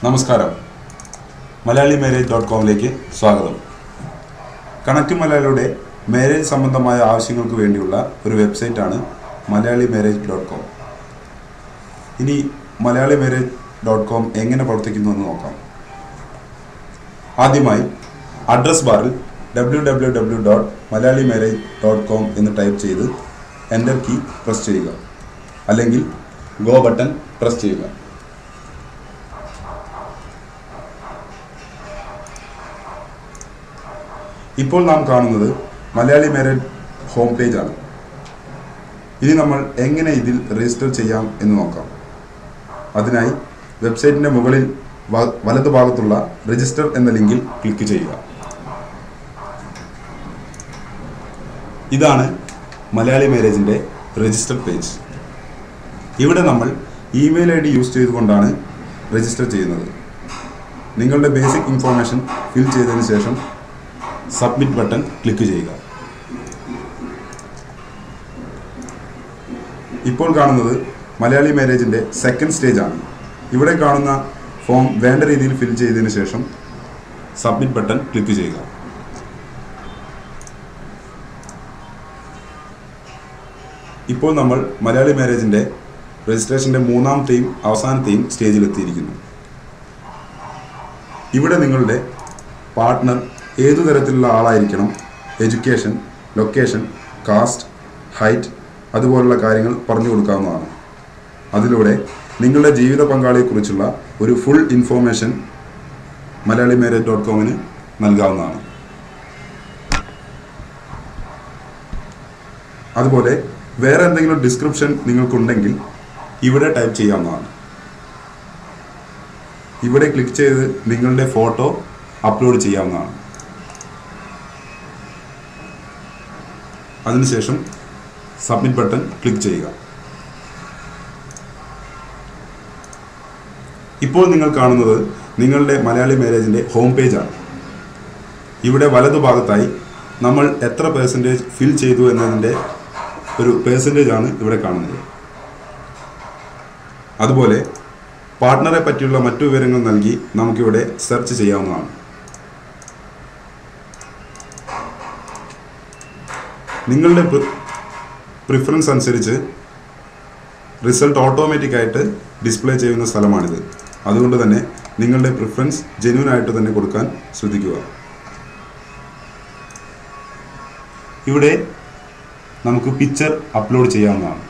നമസ്കാരം. മലയാളി മാരേജ്.com സ്വാഗതം. കണക്ട് മലയാളിയുടെ മാരേജ് സംബന്ധമായ ആവശ്യങ്ങൾക്ക് വേണ്ടിയുള്ള ഒരു വെബ്സൈറ്റാണ് മലയാളി മാരേജ്.com. ഇനി മലയാളി മാരേജ്.com എങ്ങനെ പ്രവർത്തിക്കുന്നു എന്ന് നോക്കാം. ആദ്യമായി അഡ്രസ് ബാറിൽ www.malayalimarriage.com എന്ന് ടൈപ്പ് ചെയ്ത് എൻ്റർ കീ പ്രസ് ചെയ്യുക, അല്ലെങ്കിൽ ഗോ ബട്ടൺ പ്രസ് ചെയ്യുക. ഇപ്പോൾ നാം കാണുന്നത് മലയാളി മാരേജ് ഹോം പേജ് ആണ്. ഇനി നമ്മൾ എങ്ങനെ ഇതിൽ രജിസ്റ്റർ ചെയ്യാം എന്ന് നോക്കാം. അതിനായി വെബ്സൈറ്റിൻ്റെ മുകളിൽ വലതുഭാഗത്തുള്ള രജിസ്റ്റർ എന്ന ലിങ്കിൽ ക്ലിക്ക് ചെയ്യുക. ഇതാണ് മലയാളി മാരേജിൻ്റെ രജിസ്റ്റർ പേജ്. ഇവിടെ നമ്മൾ ഇമെയിൽ ID യൂസ് ചെയ്തുകൊണ്ടാണ് രജിസ്റ്റർ ചെയ്യുന്നത്. നിങ്ങളുടെ ബേസിക് ഇൻഫോർമേഷൻ ഫിൽ ചെയ്തതിന് ശേഷം സബ്മിറ്റ് ബട്ടൺ ക്ലിക്ക് ചെയ്യുക. ഇപ്പോൾ കാണുന്നത് മലയാളി മാരേജിൻ്റെ സെക്കൻഡ് സ്റ്റേജ് ആണ്. ഇവിടെ കാണുന്ന ഫോം വേണ്ട രീതിയിൽ ഫിൽ ചെയ്തതിന് ശേഷം സബ്മിറ്റ് ബട്ടൺ ക്ലിക്ക് ചെയ്യുക. ഇപ്പോൾ നമ്മൾ മലയാളി മാരേജിൻ്റെ രജിസ്ട്രേഷൻ്റെ മൂന്നാമത്തെയും അവസാനത്തെയും സ്റ്റേജിലെത്തിയിരിക്കുന്നു. ഇവിടെ നിങ്ങളുടെ പാർട്ട്ണർ ഏതു തരത്തിലുള്ള ആളായിരിക്കണം, എഡ്യൂക്കേഷൻ, ലൊക്കേഷൻ, കാസ്റ്റ്, ഹൈറ്റ് അതുപോലുള്ള കാര്യങ്ങൾ പറഞ്ഞു കൊടുക്കാവുന്നതാണ്. അതിലൂടെ നിങ്ങളുടെ ജീവിത പങ്കാളിയെക്കുറിച്ചുള്ള ഒരു ഫുൾ ഇൻഫോർമേഷൻ മലയാളി മാരേജ്.com നൽകാവുന്നതാണ്. അതുപോലെ വേറെ എന്തെങ്കിലും ഡിസ്ക്രിപ്ഷൻ നിങ്ങൾക്കുണ്ടെങ്കിൽ ഇവിടെ ടൈപ്പ് ചെയ്യാവുന്നതാണ്. ഇവിടെ ക്ലിക്ക് ചെയ്ത് നിങ്ങളുടെ ഫോട്ടോ അപ്ലോഡ് ചെയ്യാവുന്നതാണ്. അതിനുശേഷം സബ്മിറ്റ് ബട്ടൺ ക്ലിക്ക് ചെയ്യുക. ഇപ്പോൾ നിങ്ങൾ കാണുന്നത് നിങ്ങളുടെ മലയാളി മാരേജിൻ്റെ ഹോം പേജാണ്. ഇവിടെ വലതുഭാഗത്തായി നമ്മൾ എത്ര പെർസെൻറ്റേജ് ഫിൽ ചെയ്തു എന്നതിൻ്റെ ഒരു പെർസെൻറ്റേജ് ആണ് ഇവിടെ കാണുന്നത്. അതുപോലെ പാർട്ട്ണറെ പറ്റിയുള്ള മറ്റു വിവരങ്ങൾ നൽകി നമുക്കിവിടെ സെർച്ച് ചെയ്യാവുന്നതാണ്. നിങ്ങളുടെ പ്രിഫറൻസ് അനുസരിച്ച് റിസൾട്ട് ഓട്ടോമാറ്റിക്കായിട്ട് ഡിസ്പ്ലേ ചെയ്യുന്ന സ്ഥലമാണിത്. അതുകൊണ്ട് തന്നെ നിങ്ങളുടെ പ്രിഫറൻസ് ജെന്യൂൻ ആയിട്ട് തന്നെ കൊടുക്കാൻ ശ്രദ്ധിക്കുക. ഇവിടെ നമുക്ക് പിക്ചർ അപ്ലോഡ് ചെയ്യാവുന്നതാണ്.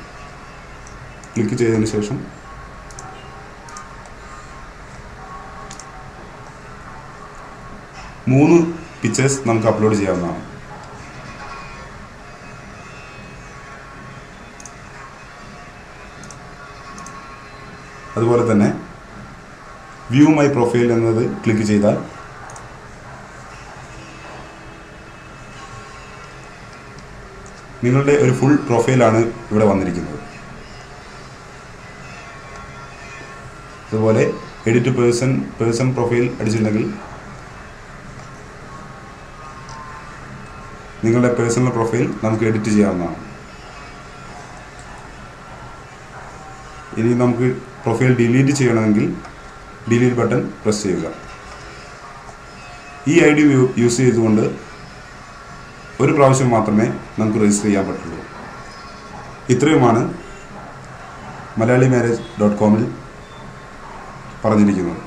ക്ലിക്ക് ചെയ്തതിന് ശേഷം മൂന്ന് പിക്ചേഴ്സ് നമുക്ക് അപ്ലോഡ് ചെയ്യാവുന്നതാണ്. അതുപോലെ തന്നെ വ്യൂ മൈ പ്രൊഫൈൽ എന്നത് ക്ലിക്ക് ചെയ്താൽ നിങ്ങളുടെ ഒരു ഫുൾ പ്രൊഫൈലാണ് ഇവിടെ വന്നിരിക്കുന്നത്. അതുപോലെ എഡിറ്റ് പേഴ്സൺ പ്രൊഫൈൽ അടിച്ചിട്ടുണ്ടെങ്കിൽ നിങ്ങളുടെ പേഴ്സണൽ പ്രൊഫൈൽ നമുക്ക് എഡിറ്റ് ചെയ്യാവുന്നതാണ്. ഇനി നമുക്ക് പ്രൊഫൈൽ ഡിലീറ്റ് ചെയ്യണമെങ്കിൽ ഡിലീറ്റ് ബട്ടൺ പ്രസ് ചെയ്യുക. ഈ ID യൂസ് ചെയ്തുകൊണ്ട് ഒരു പ്രാവശ്യം മാത്രമേ നമുക്ക് രജിസ്റ്റർ ചെയ്യാൻ പറ്റുള്ളൂ. ഇത്രയുമാണ് മലയാളി മാരേജ്.com പറഞ്ഞിരിക്കുന്നത്.